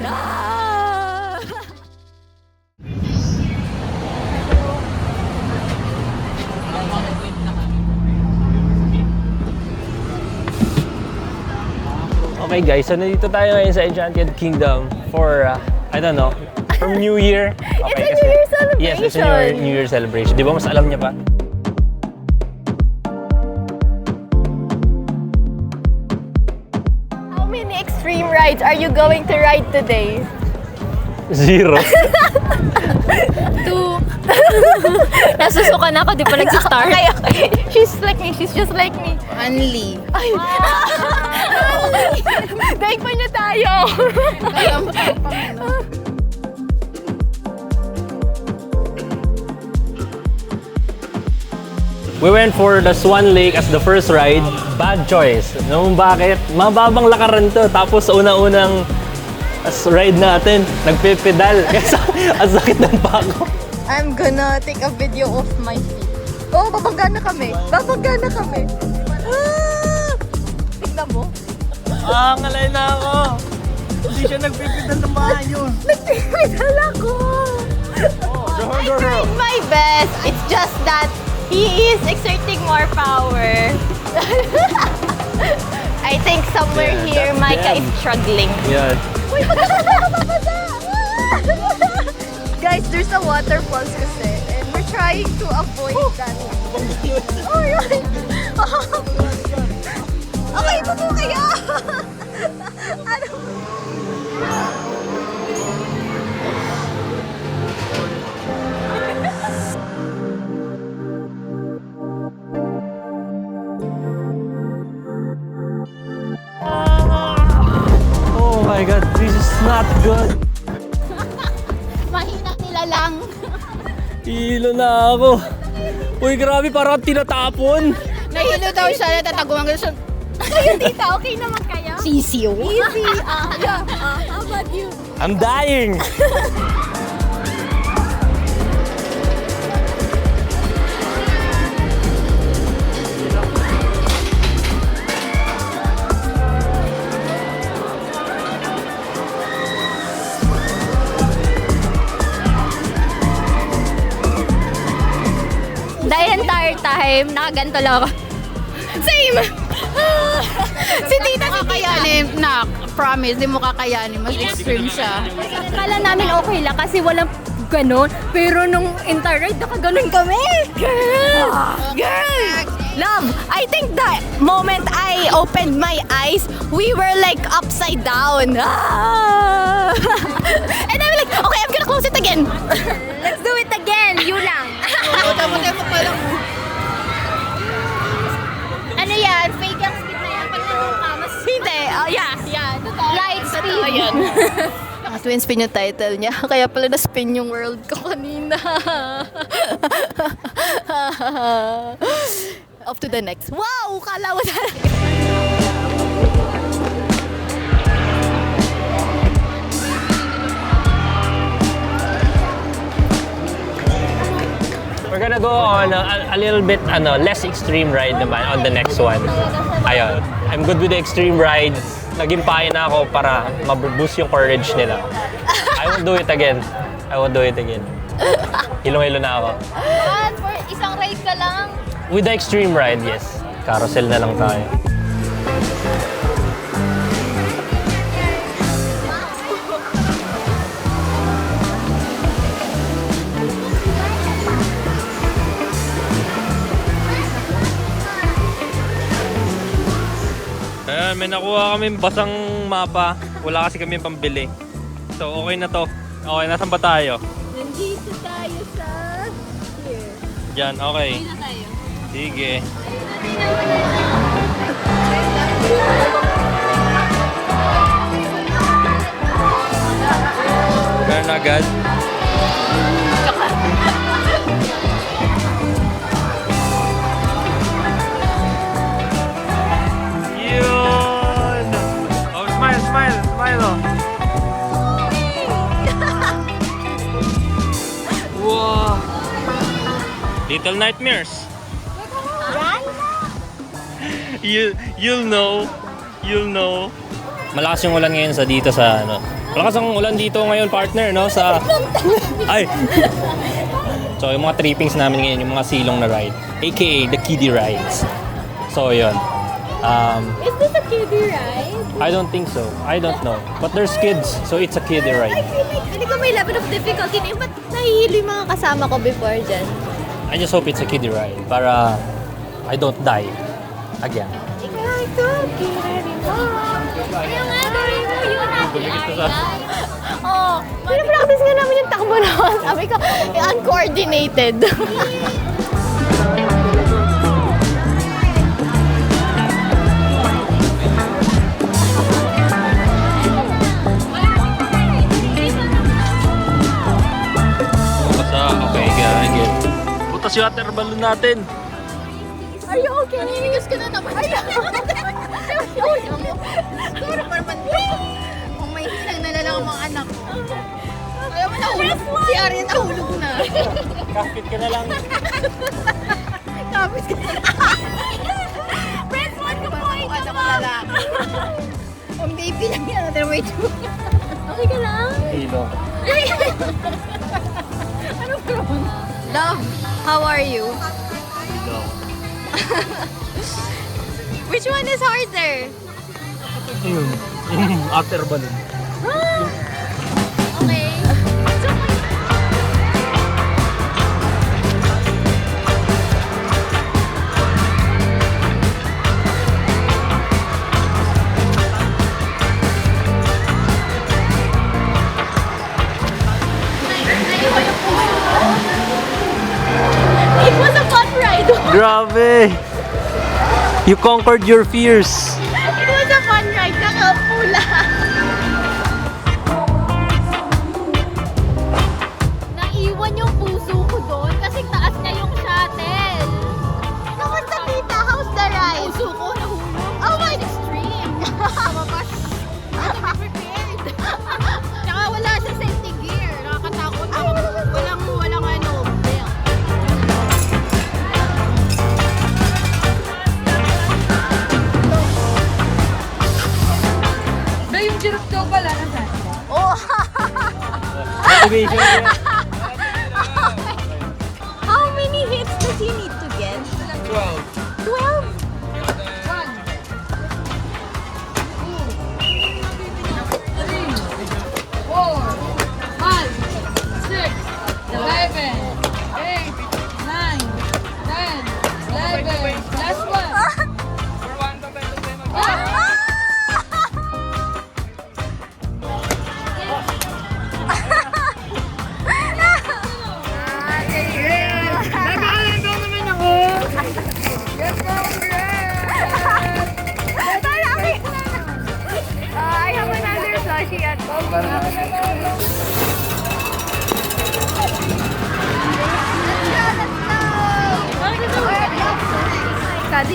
Ah! Okay guys, so nandito tayo ngayon sa Enchanted Kingdom for, I don't know, from New Year. Okay, It's a New Year celebration! Yes, it's a New Year celebration. Di ba mas alam niya pa? How many extreme rides are you going to ride today? 0. 2. Nasusuka na ako, di pa nag-start. Okay. She's like me. She's just like me. Only. Ay! Daig pa niya tayo! We went for the Swan Lake as the first ride. Bad choice. Naman bakit? Mababang lakaran to. Tapos sa una-unang ride natin, nagpipedal. Kaya ang sakit ng pako. I'm gonna take a video of my feet. Oh, babangga na kami. Babangga na kami. Ah! Tignan mo. Ngalay na ako. Hindi siya nagpipedal ng maayos. Nagpipedal ako. I tried my best. It's just that he is exerting more power. I think somewhere Yeah, here, that's Micah them. is struggling. Yan. Uy, guys, there's a waterfalls kasi, and we're trying to avoid that. Oh, right. Okay, ito po kaya. Ano? Oh my God, this is not good. Mahina nila lang. Hilo na ako. Uy, grabe, parang tinatapon. Nahilo daw siya, natataguan ko siya. Kayo, tita, okay naman kayo? Sisiyo. Easy. Yeah. How about you? I'm dying. The entire time, nakaganto lang ako. Same! Si tita, Kakayanin, nak. Promise, di mo kakayanin. Mas extreme siya. Kala namin okay lang kasi walang ganon. Pero nung entire ride, nakaganon kami. Girl! Girl! Love, I think the moment I opened my eyes, we were like upside down. Ah! And I'm like, okay, I'm gonna close it again. Let's do it again. You lang. Tapos mo pala. Ano yan? Fake ang speed na yan. Pag nandun ka, mas... Hindi. Yeah. Light speed. Yan. Twin spin yung title niya. Kaya pala na-spin yung world ko kanina. Off to the next. Wow! Kala mo talaga. We're gonna go on a little bit less extreme ride naman on the next one. Ayun. I'm good with the extreme ride. Naging pain na ako para ma-boost yung courage nila. I won't do it again. Hilong-hilo na ako. For isang ride ka lang. With the extreme ride, yes. Carousel na lang tayo. Ayan, may nakuha kami basang mapa. Wala kasi kami pambili. So, okay na to. Okay, nasan ba tayo? Nandito tayo sa... Here. Diyan, okay. Dito tayo. Sige. Ganun agad. Yun! Oh, smile, smile, smile, oh. Wow! Little nightmares. You'll know. malakas yung ulan ngayon dito sa ano. Malakas ang ulan dito ngayon, partner, no? Sa ay. So, yung mga trippings namin ngayon, yung mga silong na ride, aka the kiddie rides. So, yun. Is this a kiddie ride? I don't think so. I don't know. But there's kids, so it's a kiddie I ride. feel like, hindi ko may level of difficulty na yun. Ba't nahihilo yung mga kasama ko before dyan? I just hope it's a kiddie ride para I don't die again. Ikaw ito, kirari mo. Ayaw nga, gawin mo yun, Ate Arya. Oo. Pinapractice nga namin yung takbo naman. Sabi ko, uncoordinated. Okay, get. Butas yung water balloon natin. Are you okay? Naninigas ka na naman. Siguro parang kung may hilang nalalang ang mga anak ko. Ayaw mo nahulog. Si Arya nahulog na. Kapit ka na lang. Tapos ka na. Press 1 ka po, ikaw Anak ko mo. lalaki. Ang baby lang yan. Another way to. Okay ka lang? Hilo. Love, how are you? Hilo. Which one is harder? Yun. Yung water balloon. Okay. It was a fun ride. Grabe! You conquered your fears. It was a fun ride. Nakaupo lang. Naiwan yung puso ko doon kasi taas na yung shuttle. Kamusta, tita? How's the ride? Puso ko nahulog. Oh my extreme. Mabas. Prepared. Tsaka wala siya safety gear. Nakakatakot. Walang ano. belt. Ba, yung giraffe daw pala na Motivation yan. How many hits does he need to get? 12. 12? Four, 5, 6, 11, 8, 9, 10, 11, last one. I have another plushie at home. Do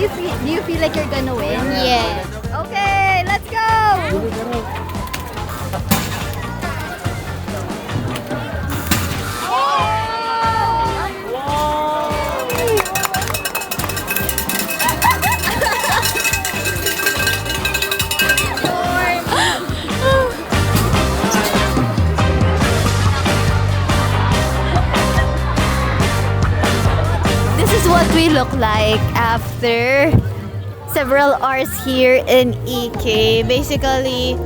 you feel like you're gonna win? Yes. Okay, let's go! This is what we look like after several hours here in EK. Basically,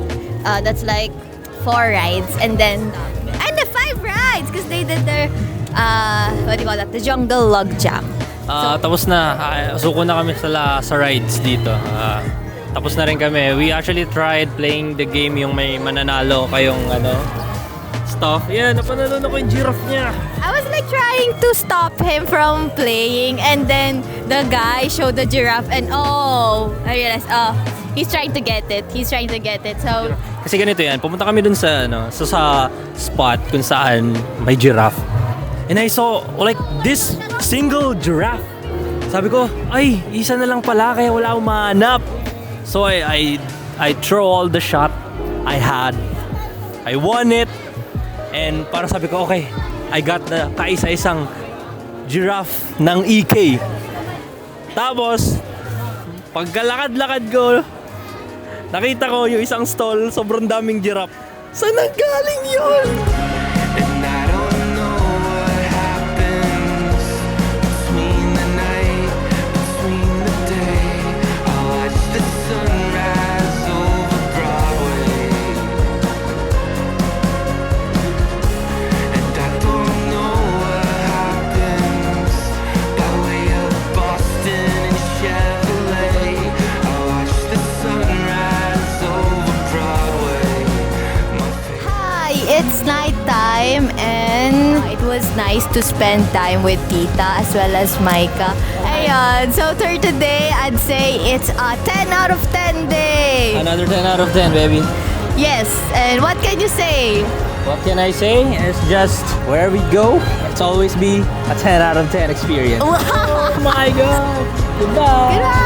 that's like 4 rides and the 5 rides because they did their what do you call that? The jungle log jam. Tapos na. Suko na kami sa rides dito. Tapos na rin kami. We actually tried playing the game yung may mananalo kayong stuff. Yeah, napanood ako yung giraffe niya. I was like trying to stop him from playing and then the guy showed the giraffe and I realized, he's trying to get it. So, Kasi ganito yan, pumunta kami dun sa spot kung saan may giraffe. And I saw like this single giraffe. Sabi ko, ay, isa na lang pala kaya wala akong mahanap. So I throw all the shot I had. I won it. And para sabi ko, okay, I got the kaisa-isang giraffe ng EK. Tapos, pagkalakad-lakad ko, Nakita ko yung isang stall, sobrang daming giraffe. Saan nanggaling yun? And I don't know what happens between the night, between the day. I watch the sunrise over Broadway. And I don't know what happens by way of Boston and Chevrolet. I watch the sunrise over Broadway. My Hi, it's nighttime and it was nice to spend time with Tita as well as Micah. Ayun, so for today, I'd say it's a 10 out of 10 day. Another 10 out of 10, baby. Yes, and what can you say? What can I say? It's just where we go, it's always be a 10 out of 10 experience. Wow! Oh my god! Goodbye! Goodbye!